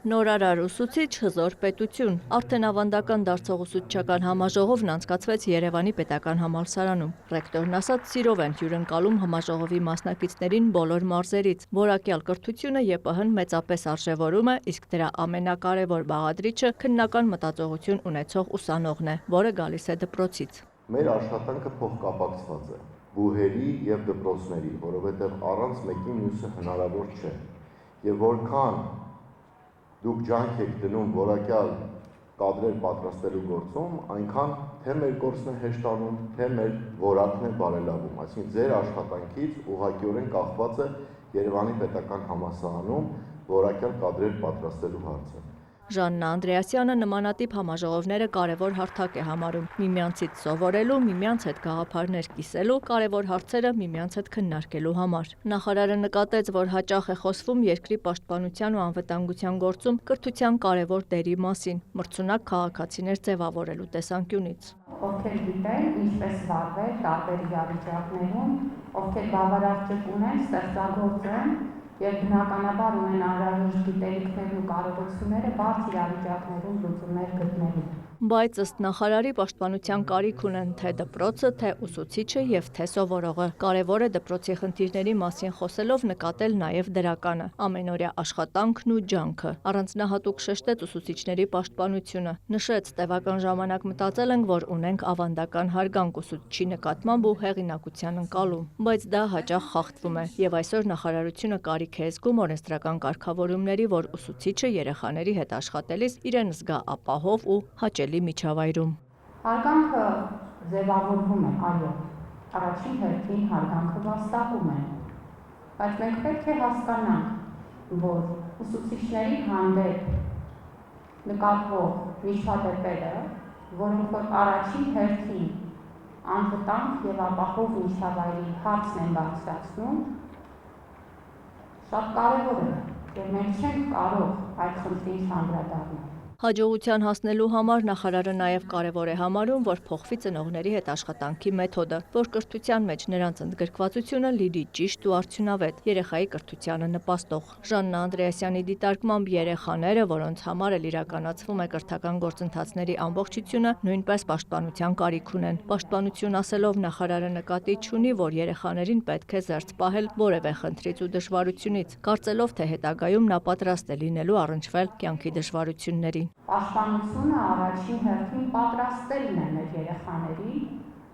Նորարար ուսուցիչ հզոր պետություն։ Արդեն ավանդական դարձող ուսուցչական համաժողովն անցկացվեց Երևանի պետական համալսարանում։ Ռեկտորն ասաց, սիրով են հյուրընկալում համաժողովի մասնակիցներին բոլոր մարզերից։ Որակյալ կրթությունը ԵՊՀ-ն մեծապես արժևորում է, իսկ դրա ամենակարևոր բաղադրիչը քննական մտածողություն ունեցող ուսանողն է, որը գալիս է դպրոցից։ Մեր աշխատանքը փոխկապակցված է բուհերի եւ դպրոցների, որովհետեւ առանց մեկի մյուսը հնարավոր չէ։ Եվ որքան դուք ջանք եք դնում որակյալ կադրեր պատրաստելու գործում, այնքան թե մեր գործն է հեշտանում, թե մեր որակն է բարելավում։ Այսինքն ձեր աշխատանքից ուղղակիորեն կախված է Երևանի պետական համալսարանում որակյալ կադրեր պատրաստելու հարցը։ Ժաննա Անդրեասյանը նմանատիպ համաժողովները կարևոր հարթակ է համարում միմյանցից սովորելու, միմյանց հետ գաղափարներ կիսելու, կարևոր հարցերը միմյանց հետ քննարկելու համար։ Նախարարը նկատեց, որ հաճախ է խոսվում երկրի պաշտպանության ու անվտանգության գործում կրթության կարևոր դերի մասին, մրցունակ քաղաքացիներ ձևավորելու տեսանկյունից։ Ովքեր գիտեն, ինչպես վարվել տարբեր իրավիճակներում, ովքեր բավարար ճկուն ունեն, ստեղծագործեն եւ բնականաբար ունեն անհրաժեշտ գիտելիքներն ու կարողությունները բարդ իրավիճակներում լուծումներ գտնելու։ Բայց ըստ նախարարի պաշտպանության կարիք ունեն թե դպրոցը, թե ուսուցիչը եւ թե սովորողը։ Կարևոր է դպրոցի խնդիրների մասին խոսելով նկատել նաեւ դրականը, ամենօրյա աշխատանքն ու ջանքը։ Առանձնահատուկ շեշտեց ուսուցիչների պաշտպանությունը։ Նշեց, տևական ժամանակ մտածել ենք, որ ունենք ավանդական հարգանք ուսուցչի նկատմամբ ու հեղինակության ընկալում, բայց դա հաճախ խախտվում է եւ այսօր նախարարությունը կարիք է զգում օրենսդրական կարգավորումների, որ ուսուցիչը երեխաների հետ աշխատելիս իրեն զգա ապահով ու հաճելի միջավայրում։ Հարգանքը ձևավորվում է, այո, առաջին հերթին հարգանքը վաստակում է, բայց մենք պետք է հասկանանք, որ ուսուցիչների հանդեպ նկատվող միջադեպերը, որոնք որ առաջին հերթին անվտանգ եւ ապահով միջավայրի հարցն են բարձրացնում, շատ կարևոր է, եւ մենք չենք կարող այդ խնդրին անդրադառնալ։ Հաջողության հասնելու համար նախարարը նաև կարևոր է համարում, որ փոխվի ծնողների հետ աշխատանքի մեթոդը, որ կրթության մեջ նրանց ընդգրկվածությունը լինի ճիշտ ու արդյունավետ, երեխայի կրթությանը նպաստող։ Ժաննա Անդրեասյանի դիտարկմամբ երեխաները, որոնց համար էլ իրականացվում է կրթական գործընթացների ամբողջությունը, նույնպես պաշտպանության կարիք ունեն։ Պաշտպանություն ասելով նախարարը նկատի չունի, որ երեխաներին պետք է զերծ պահել որևէ խնդրից ու դժվարությունից, կարծելով, թե հետագայում նա պատրաստ է լինելու առնչվել կյանքի դժվարություններին։ Պաշտպանությունը առաջին հերթին պատրաստելն է մեր երեխաների,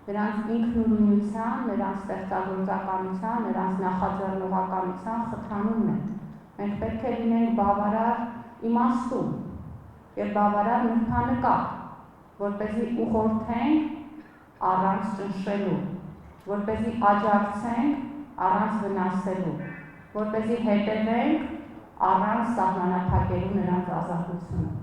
նրանց ինքնուրույնության, նրանց ստեղծագործականության, նրանց նախաձեռնողականության խթանումն է։ Մենք պետք է լինենք բավարար իմաստուն եւ բավարար նրբանկատ, որպեսզի ուղղորդենք առանց ճնշելու, որպեսզի աջակցենք առանց վնասելու, որպեսզի հետևենք առանց սահմանափակելու նրանց ազատությունը։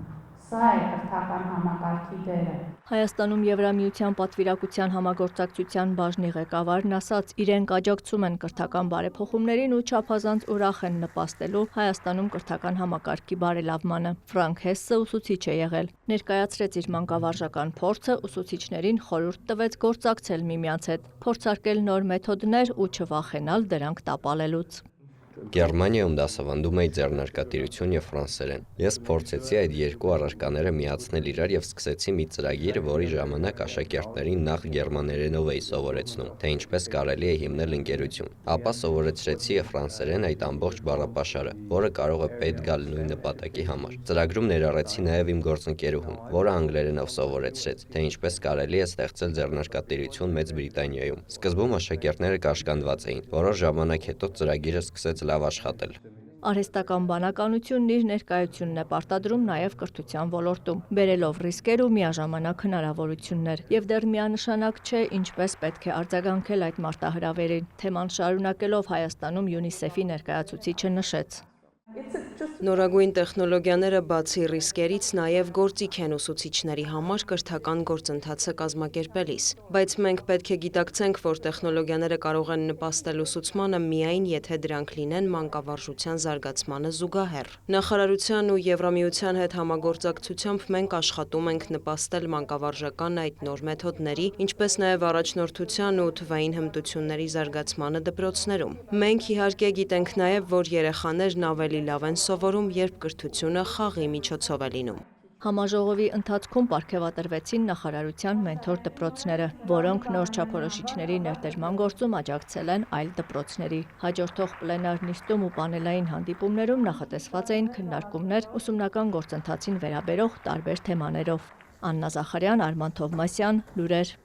Սա է կրթական համակարգի դերը։ Հայաստանում Եվրամիության պատվիրակության համագործակցության բաժնի ղեկավարն ասաց, իրենք աջակցում են կրթական բարեփոխումներին ու չափազանց ուրախ են նպաստելու Հայաստանում կրթական համակարգի բարելավմանը։ Ֆրանկ Հեսսը ուսուցիչ է եղել, ներկայացրեց իր մանկավարժական փորձը, ուսուցիչներին խորհուրդ տվեց գործակցել միմյանց հետ, փորձարկել նոր մեթոդներ ու չվախենալ դրանք տապալելուց։ Գերմանիայում դասավանդում էի ձեռնարկատիրություն եւ ֆրանսերեն։ Ես փորձեցի այդ երկու առարկաները միացնել իրար եւ սկսեցի մի ծրագիր, որի ժամանակ աշակերտներին նախ գերմաներենով էի սովորեցնում, թե ինչպես կարելի է հիմնել ընկերություն։ Ապա սովորեցրեցի ֆրանսերեն այդ ամբողջ բառապաշարը, որը կարող է պետք գալ նույն նպատակի համար։ Ծրագրում ներառեցի նաեւ իմ գործընկերուհուն, որը անգլերենով սովորեցրեց, թե ինչպես կարելի է ստեղծել ձեռնարկատիրություն Մեծ Բրիտանիայում։ Սկզբում աշակերտները կաշկանդված էին, որոշ ժամանակ հետո ծրագիրը սկսեց լավ աշխատել։ Արհեստական բանականությունն իր ներկայությունն է պարտադրում նաև կրթության ոլորտում, բերելով ռիսկեր ու միաժամանակ հնարավորություններ, եւ դեռ միանշանակ չէ, ինչպես պետք է արձագանքել այդ մարտահրավերին։ Թեման շարունակելով Հայաստանում ՅՈՒՆԻՍԵՖ-ի ներկայացուցիչը նշեց. Նորագույն տեխնոլոգիաները բացի ռիսկերից նաև գործիք են ուսուցիչների համար կրթական գործընթացը կազմակերպելիս, բայց մենք պետք է գիտակցենք, որ տեխնոլոգիաները կարող են նպաստել ուսուցմանը միայն եթե դրանք լինեն մանկավարժության զարգացմանը զուգահեռ։ Նախարարության ու Եվրամիության հետ համագործակցությամբ մենք աշխատում ենք նպաստել մանկավարժական այդ նոր մեթոդների, ինչպես նաև առաջնորդության ու թվային հմտությունների զարգացմանը դպրոցներում։ Մենք իհարկե գիտենք նաև, որ երեխաներն ավելի ավելի լավ են սովորում, երբ կրթությունը խաղի միջոցով է լինում։ Համաժողովի ընթացքում պարգևատրվեցին նախարարության մենթոր դպրոցները, որոնք նոր չափորոշիչների ներդրման գործում աջակցել են այլ դպրոցների։ Հաջորդող պլենար նիստում ու պանելային հանդիպումներում նախատեսված էին քննարկումներ ուսումնական գործընթացին վերաբերող տարբեր թեմաներով։ Աննա Զախարյան, Արման Թովմասյան, Լուրեր։